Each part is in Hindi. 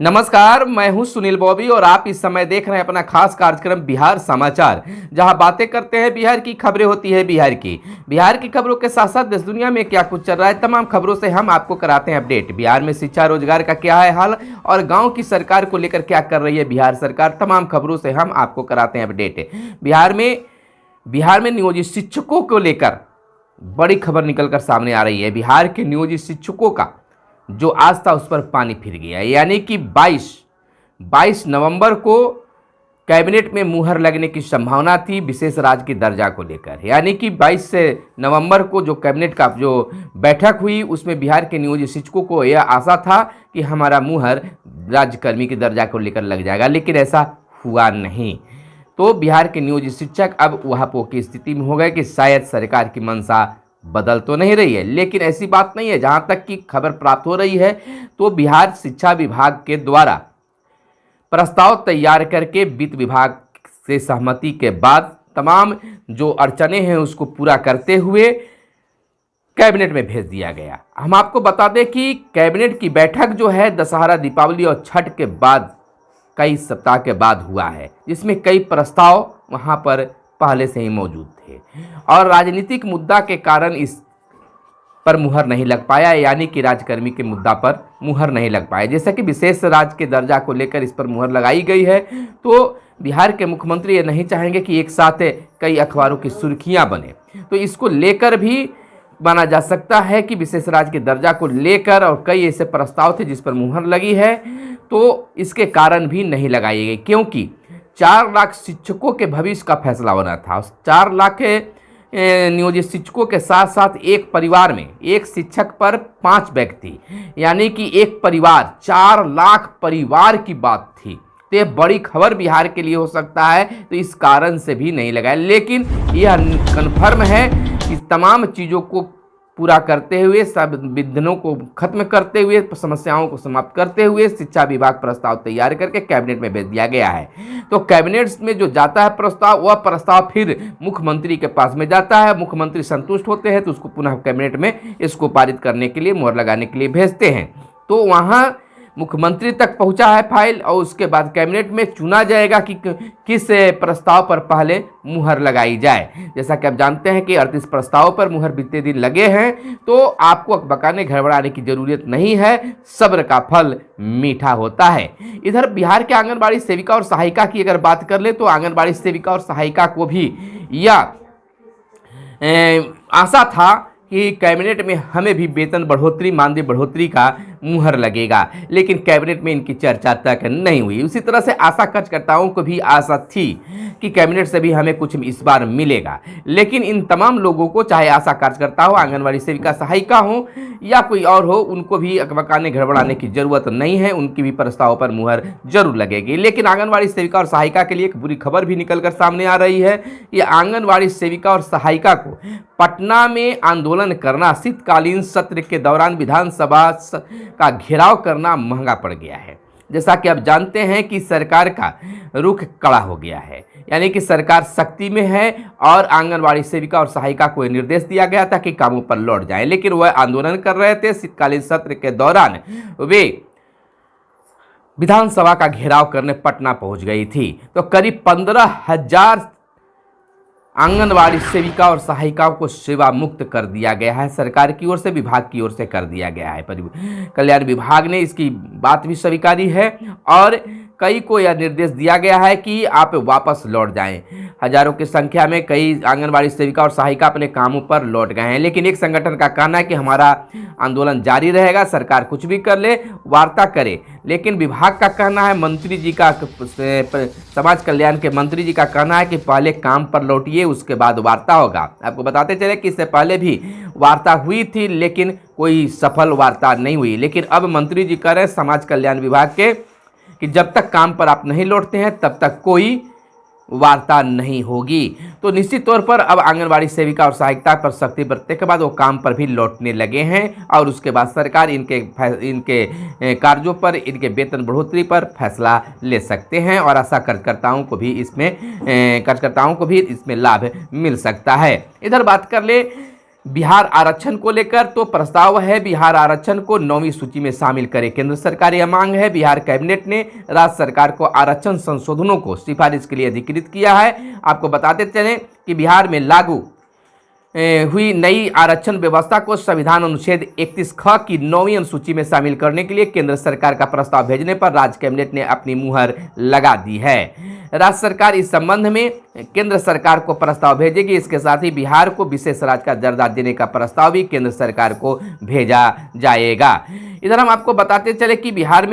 नमस्कार, मैं हूं सुनील बॉबी और आप इस समय देख रहे हैं अपना खास कार्यक्रम बिहार समाचार, जहां बातें करते हैं बिहार की, खबरें होती है बिहार की खबरों के साथ साथ देश दुनिया में क्या कुछ चल रहा है, तमाम खबरों से हम आपको कराते हैं अपडेट। बिहार में शिक्षा रोजगार का क्या है हाल और गाँव की सरकार को लेकर क्या कर रही है बिहार सरकार, तमाम खबरों से हम आपको कराते हैं अपडेट। बिहार में नियोजित शिक्षकों को लेकर बड़ी खबर निकलकर सामने आ रही है। बिहार के नियोजित शिक्षकों का जो आज था उस पर पानी फिर गया, यानी कि 22 नवंबर को कैबिनेट में मुहर लगने की संभावना थी विशेष राज्य की दर्जा को लेकर। यानी कि 22 नवंबर को जो कैबिनेट का जो बैठक हुई उसमें बिहार के नियोजित शिक्षकों को यह आशा था कि हमारा मुहर राज्यकर्मी की दर्जा को लेकर लग जाएगा, लेकिन ऐसा हुआ नहीं। तो बिहार के नियोजित शिक्षक अब वहां की स्थिति में हो गए कि शायद सरकार की मंशा बदल तो नहीं रही है, लेकिन ऐसी बात नहीं है। जहां तक की खबर प्राप्त हो रही है तो बिहार शिक्षा विभाग के द्वारा प्रस्ताव तैयार करके वित्त विभाग से सहमति के बाद तमाम जो अड़चने हैं उसको पूरा करते हुए कैबिनेट में भेज दिया गया। हम आपको बता दें कि कैबिनेट की बैठक जो है दशहरा, दीपावली और छठ के बाद कई सप्ताह के बाद हुआ है, जिसमें कई प्रस्ताव वहां पर पहले से ही मौजूद थे और राजनीतिक मुद्दा के कारण इस पर मुहर नहीं लग पाया, यानी कि राज्यकर्मी के मुद्दा पर मुहर नहीं लग पाया। जैसा कि विशेष राज्य के दर्जा को लेकर इस पर मुहर लगाई गई है, तो बिहार के मुख्यमंत्री ये नहीं चाहेंगे कि एक साथ कई अखबारों की सुर्खियां बने, तो इसको लेकर भी माना जा सकता है कि विशेष राज्य के दर्जा को लेकर और कई ऐसे प्रस्ताव थे जिस पर मुहर लगी है, तो इसके कारण भी नहीं लगाई गई, क्योंकि 4 लाख शिक्षकों के भविष्य का फैसला होना था। 4 लाख नियोजित शिक्षकों के साथ साथ एक परिवार में एक शिक्षक पर 5 व्यक्ति, यानी कि एक परिवार 4 लाख परिवार की बात थी। तो ये बड़ी खबर बिहार के लिए हो सकता है, तो इस कारण से भी नहीं लगाया। लेकिन यह कन्फर्म है कि तमाम चीज़ों को पूरा करते हुए, सब विघ्नों को खत्म करते हुए, समस्याओं को समाप्त करते हुए शिक्षा विभाग प्रस्ताव तैयार करके कैबिनेट में भेज दिया गया है। तो कैबिनेट में जो जाता है प्रस्ताव, वह प्रस्ताव फिर मुख्यमंत्री के पास में जाता है। मुख्यमंत्री संतुष्ट होते हैं तो उसको पुनः कैबिनेट में इसको पारित करने के लिए, मुहर लगाने के लिए भेजते हैं। तो वहाँ मुख्यमंत्री तक पहुंचा है फाइल और उसके बाद कैबिनेट में चुना जाएगा कि किस प्रस्ताव पर पहले मुहर लगाई जाए। जैसा कि आप जानते हैं कि 38 प्रस्तावों पर मुहर बीते दिन लगे हैं, तो आपको अकबकाने घबराने की जरूरत नहीं है, सब्र का फल मीठा होता है। इधर बिहार के आंगनबाड़ी सेविका और सहायिका की अगर बात कर ले तो आंगनबाड़ी सेविका और सहायिका को भी यह आशा था कि कैबिनेट में हमें भी वेतन बढ़ोतरी, मानदेय बढ़ोतरी का मुहर लगेगा, लेकिन कैबिनेट में इनकी चर्चा तक नहीं हुई। उसी तरह से आशा कार्यकर्ताओं को भी आशा थी कि कैबिनेट से भी हमें कुछ इस बार मिलेगा, लेकिन इन तमाम लोगों को, चाहे आशा कार्यकर्ता हो, आंगनबाड़ी सेविका सहायिका हो या कोई और हो, उनको भी अकबकाने घबराने की जरूरत नहीं है, उनकी भी प्रस्ताव पर मुहर जरूर लगेगी। लेकिन आंगनबाड़ी सेविका और सहायिका के लिए एक बुरी खबर भी निकलकर सामने आ रही है। ये आंगनबाड़ी सेविका और सहायिका को पटना में आंदोलन करना, शीतकालीन सत्र के दौरान विधानसभा का घेराव करना महंगा पड़ गया है। जैसा कि आप जानते हैं कि सरकार का रुख कड़ा हो गया है, यानी कि सरकार सख्ती में है और आंगनबाड़ी सेविका और सहायिका को निर्देश दिया गया था कि कामों पर लौट जाएं, लेकिन वह आंदोलन कर रहे थे। शीतकालीन सत्र के दौरान वे विधानसभा का घेराव करने पटना पहुंच गई थी। तो करीब 15,000 आंगनबाड़ी सेविका और सहायिकाओं को सेवा मुक्त कर दिया गया है, सरकार की ओर से, विभाग की ओर से कर दिया गया है। कल्याण विभाग ने इसकी बात भी स्वीकारी है और कई को यह निर्देश दिया गया है कि आप वापस लौट जाएं। हजारों की संख्या में कई आंगनबाड़ी सेविका और सहायिका अपने कामों पर लौट गए हैं, लेकिन एक संगठन का कहना है कि हमारा आंदोलन जारी रहेगा, सरकार कुछ भी कर ले, वार्ता करे। लेकिन विभाग का कहना है, मंत्री जी का, समाज कल्याण के मंत्री जी का कहना है कि पहले काम पर लौटिए, उसके बाद वार्ता होगा। आपको बताते चले कि इससे पहले भी वार्ता हुई थी, लेकिन कोई सफल वार्ता नहीं हुई। लेकिन अब मंत्री जी कह रहे हैं समाज कल्याण विभाग के कि जब तक काम पर आप नहीं लौटते हैं तब तक कोई वार्ता नहीं होगी। तो निश्चित तौर पर अब आंगनबाड़ी सेविका और सहायिका पर सख्ती बरतने के बाद वो काम पर भी लौटने लगे हैं और उसके बाद सरकार इनके कार्यों पर, इनके वेतन बढ़ोतरी पर फैसला ले सकते हैं और आशा कार्यकर्ताओं को भी इसमें लाभ मिल सकता है। इधर बात कर ले बिहार आरक्षण को लेकर तो प्रस्ताव है, बिहार आरक्षण को 9वीं सूची में शामिल करे केंद्र सरकार, यह मांग है। बिहार कैबिनेट ने राज्य सरकार को आरक्षण संशोधनों को सिफारिश के लिए अधिकृत किया है। आपको बताते चलें कि बिहार में लागू हुई नई आरक्षण व्यवस्था को संविधान अनुच्छेद 31 ख की 9वीं अनुसूची में शामिल करने के लिए केंद्र सरकार का प्रस्ताव भेजने पर राज्य कैबिनेट ने अपनी मुहर लगा दी है। राज्य सरकार इस संबंध में केंद्र सरकार को प्रस्ताव भेजेगी। इसके साथ ही बिहार को विशेष राज्य का दर्जा देने का प्रस्ताव भी केंद्र सरकार को भेजा जाएगा। इधर हम आपको बताते चले कि बिहार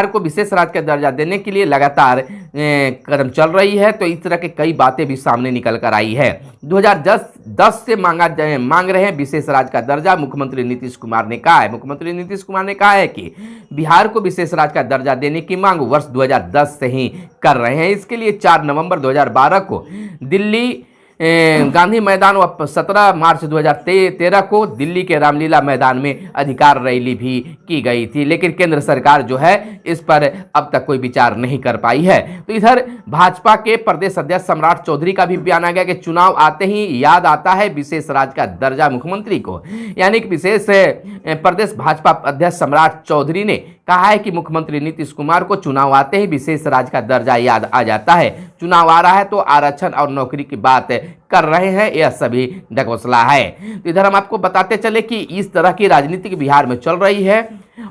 को विशेष राज्य का दर्जा देने के लिए लगातार कदम चल रही है, तो इस तरह के कई बातें भी सामने निकल कर आई है। 2010 से मांग रहे हैं विशेष राज्य का दर्जा। मुख्यमंत्री नीतीश कुमार ने कहा है कि बिहार को विशेष राज्य का दर्जा देने की मांग वर्ष 2010 से ही कर रहे हैं। इसके लिए 4 नवंबर 2012 को दिल्ली गांधी मैदान व 17 मार्च 2013 को दिल्ली के रामलीला मैदान में अधिकार रैली भी की गई थी, लेकिन केंद्र सरकार जो है इस पर अब तक कोई विचार नहीं कर पाई है। तो इधर भाजपा के प्रदेश अध्यक्ष सम्राट चौधरी का भी बयान आ गया कि चुनाव आते ही याद आता है विशेष राज्य का दर्जा मुख्यमंत्री को। यानी कि विशेष प्रदेश भाजपा अध्यक्ष सम्राट चौधरी ने कहा है कि मुख्यमंत्री नीतीश कुमार को चुनाव आते ही विशेष राज्य का दर्जा याद आ जाता है। चुनाव आ रहा है तो आरक्षण और नौकरी की बात कर रहे हैं, यह सभी ढकोसला है। तो इधर हम आपको बताते चले कि इस तरह की राजनीति बिहार में चल रही है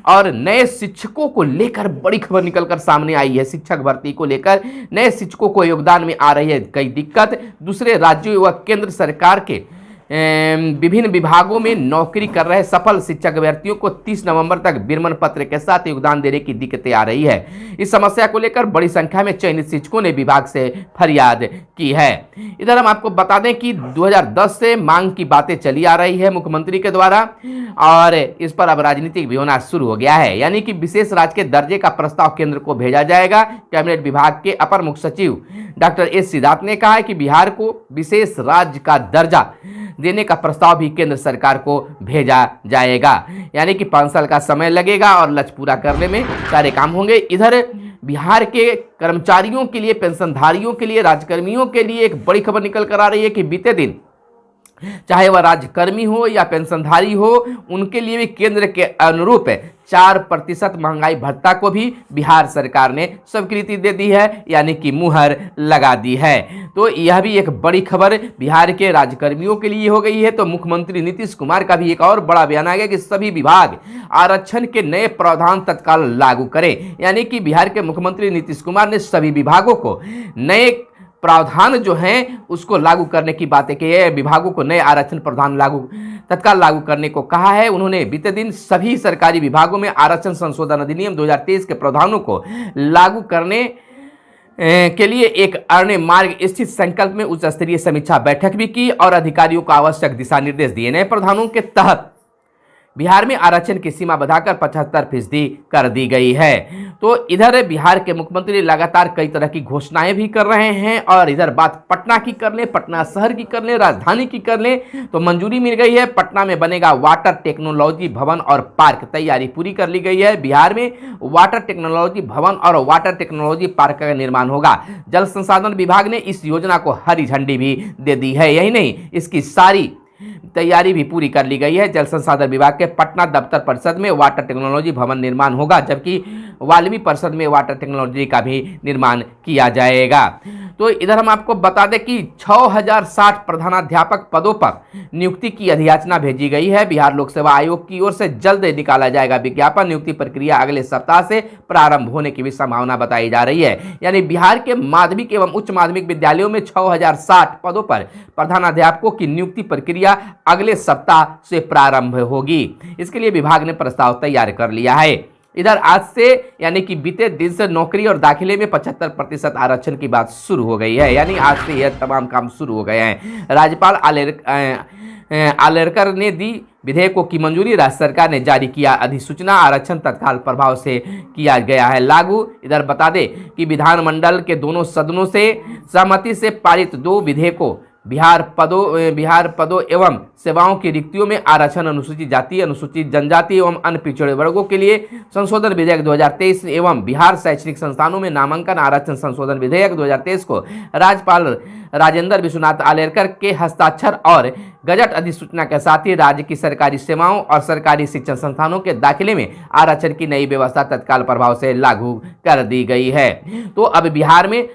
और नए शिक्षकों को लेकर बड़ी खबर निकलकर सामने आई है। शिक्षक भर्ती को लेकर नए शिक्षकों को योगदान में आ रही है कई दिक्कत। दूसरे राज्यों व केंद्र सरकार के विभिन्न विभागों में नौकरी कर रहे सफल शिक्षक अभ्यर्थियों को 30 नवंबर तक विरमण पत्र के साथ योगदान देने की दिक्कतें आ रही है। इस समस्या को लेकर बड़ी संख्या में चयनित शिक्षकों ने विभाग से फरियाद की है। इधर हम आपको बता दें कि 2010 से मांग की बातें चली आ रही है मुख्यमंत्री के द्वारा और इस पर अब राजनीतिक भी होना शुरू हो गया है। यानी कि विशेष राज्य के दर्जे का प्रस्ताव केंद्र को भेजा जाएगा। कैबिनेट विभाग के अपर मुख्य सचिव डॉक्टर एस सिद्धार्थ ने कहा है कि बिहार को विशेष राज्य का दर्जा देने का प्रस्ताव भी केंद्र सरकार को भेजा जाएगा। यानी कि 5 साल का समय लगेगा और लक्ष्य पूरा करने में सारे काम होंगे। इधर बिहार के कर्मचारियों के लिए, पेंशनधारियों के लिए, राज्यकर्मियों के लिए एक बड़ी खबर निकल कर आ रही है कि बीते दिन चाहे वह राज्यकर्मी हो या पेंशनधारी हो, उनके लिए भी केंद्र के अनुरूप 4% महंगाई भत्ता को भी बिहार सरकार ने स्वीकृति दे दी है, यानी कि मुहर लगा दी है। तो यह भी एक बड़ी खबर बिहार के राज्यकर्मियों के लिए हो गई है। तो मुख्यमंत्री नीतीश कुमार का भी एक और बड़ा बयान आ गया कि सभी विभाग आरक्षण के नए प्रावधान तत्काल लागू करें। यानी कि बिहार के मुख्यमंत्री नीतीश कुमार ने सभी विभागों को नए प्रावधान जो हैं उसको लागू करने की बातें की है। विभागों को नए आरक्षण प्रावधान तत्काल लागू करने को कहा है। उन्होंने बीते दिन सभी सरकारी विभागों में आरक्षण संशोधन अधिनियम 2023 के प्रावधानों को लागू करने के लिए एक अरण्य मार्ग स्थित संकल्प में उच्च स्तरीय समीक्षा बैठक भी की और अधिकारियों को आवश्यक दिशा निर्देश दिए। नए प्रावधानों के तहत बिहार में आरक्षण की सीमा बढ़ाकर 75% कर दी गई है। तो इधर बिहार के मुख्यमंत्री लगातार कई तरह की घोषणाएं भी कर रहे हैं और इधर बात पटना की कर ले, पटना शहर की कर ले, राजधानी की कर ले तो मंजूरी मिल गई है। पटना में बनेगा वाटर टेक्नोलॉजी भवन और पार्क, तैयारी पूरी कर ली गई है। बिहार में वाटर टेक्नोलॉजी भवन और वाटर टेक्नोलॉजी पार्क का निर्माण होगा। जल संसाधन विभाग ने इस योजना को हरी झंडी भी दे दी है। यही नहीं, इसकी सारी तैयारी भी पूरी कर ली गई है। जल संसाधन विभाग के पटना दफ्तर परिषद में वाटर टेक्नोलॉजी भवन निर्माण होगा, जबकि वाल्मीकि परिषद में वाटर टेक्नोलॉजी का भी निर्माण किया जाएगा। तो इधर हम आपको बता दें कि 6060 प्रधानाध्यापक पदों पर नियुक्ति की अधियाचना भेजी गई है। बिहार लोक सेवा आयोग की ओर से जल्द निकाला जाएगा विज्ञापन। नियुक्ति प्रक्रिया अगले सप्ताह से प्रारंभ होने की भी संभावना बताई जा रही है। यानी बिहार के माध्यमिक एवं उच्च माध्यमिक विद्यालयों में 6060 पदों पर प्रधानाध्यापकों की नियुक्ति प्रक्रिया अगले सप्ताह से प्रारंभ होगी। इसके लिए विभाग ने प्रस्ताव तैयार कर लिया है। इधर आज से यानी कि बीते दिन से नौकरी और दाखिले में 75% आरक्षण की बात शुरू हो गई है। यानी आज से यह तमाम काम शुरू हो गए हैं। राज्यपाल आलेरकर ने दी विधेयकों की मंजूरी। राज्य सरकार ने जारी किया अधिसूचना। आरक्षण तत्काल प्रभाव से किया गया है लागू। इधर बता दें कि विधानमंडल के दोनों सदनों से सहमति से पारित 2 विधेयकों बिहार पदों एवं सेवाओं की रिक्तियों में आरक्षण, अनुसूचित जाति, अनुसूचित जनजाति एवं अन्य पिछड़े वर्गों के लिए संशोधन विधेयक 2023 एवं बिहार शैक्षणिक संस्थानों में नामांकन आरक्षण संशोधन विधेयक 2023 को राज्यपाल राजेंद्र विश्वनाथ आलेरकर के हस्ताक्षर और गजट अधिसूचना के साथ ही राज्य की सरकारी सेवाओं और सरकारी शिक्षण संस्थानों के दाखिले में आरक्षण की नई व्यवस्था तत्काल प्रभाव से लागू कर दी गई है। तो अब बिहार में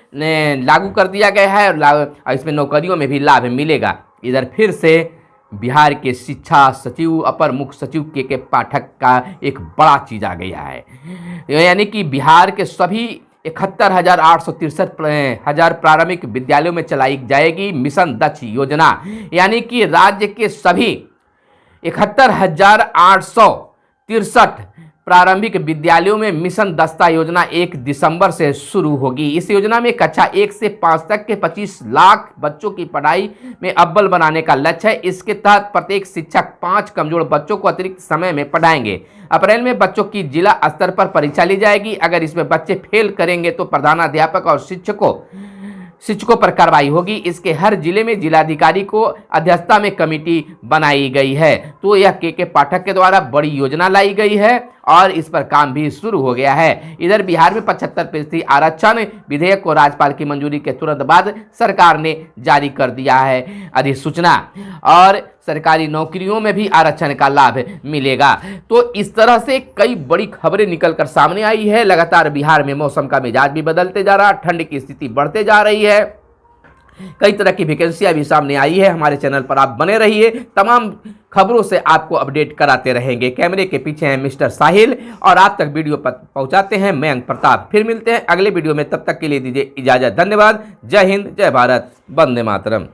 लागू कर दिया गया है और इसमें नौकरियों में भी लाभ मिलेगा। इधर फिर से बिहार के शिक्षा सचिव अपर मुख्य सचिव के पाठक का एक बड़ा चीज आ गया है, यानी कि बिहार के सभी 71,863 प्रारंभिक विद्यालयों में चलाई जाएगी मिशन दक्ष योजना। यानी कि राज्य के सभी 71,863 प्रारंभिक विद्यालयों में मिशन दस्ता योजना 1 दिसंबर से शुरू होगी। इस योजना में कक्षा 1 से 5 तक के 25 लाख बच्चों की पढ़ाई में अव्वल बनाने का लक्ष्य है। इसके तहत प्रत्येक शिक्षक 5 कमजोर बच्चों को अतिरिक्त समय में पढ़ाएंगे। अप्रैल में बच्चों की जिला स्तर पर परीक्षा ली जाएगी। अगर इसमें बच्चे फेल करेंगे तो प्रधानाध्यापक और शिक्षकों पर कार्रवाई होगी। इसके हर जिले में जिलाधिकारी को अध्यक्षता में कमेटी बनाई गई है। तो यह के पाठक के द्वारा बड़ी योजना लाई गई है और इस पर काम भी शुरू हो गया है। इधर बिहार में 75% आरक्षण विधेयक को राज्यपाल की मंजूरी के तुरंत बाद सरकार ने जारी कर दिया है अधिसूचना और सरकारी नौकरियों में भी आरक्षण का लाभ मिलेगा। तो इस तरह से कई बड़ी खबरें निकलकर सामने आई है। लगातार बिहार में मौसम का मिजाज भी बदलते जा रहा है, ठंड की स्थिति बढ़ते जा रही है, कई तरह की वैकेंसियां भी सामने आई है। हमारे चैनल पर आप बने रहिए, तमाम खबरों से आपको अपडेट कराते रहेंगे। कैमरे के पीछे हैं मिस्टर साहिल और आप तक वीडियो पर पहुंचाते हैं मयंक प्रताप। फिर मिलते हैं अगले वीडियो में, तब तक के लिए दीजिए इजाजत। धन्यवाद। जय हिंद, जय भारत, वंदे मातरम।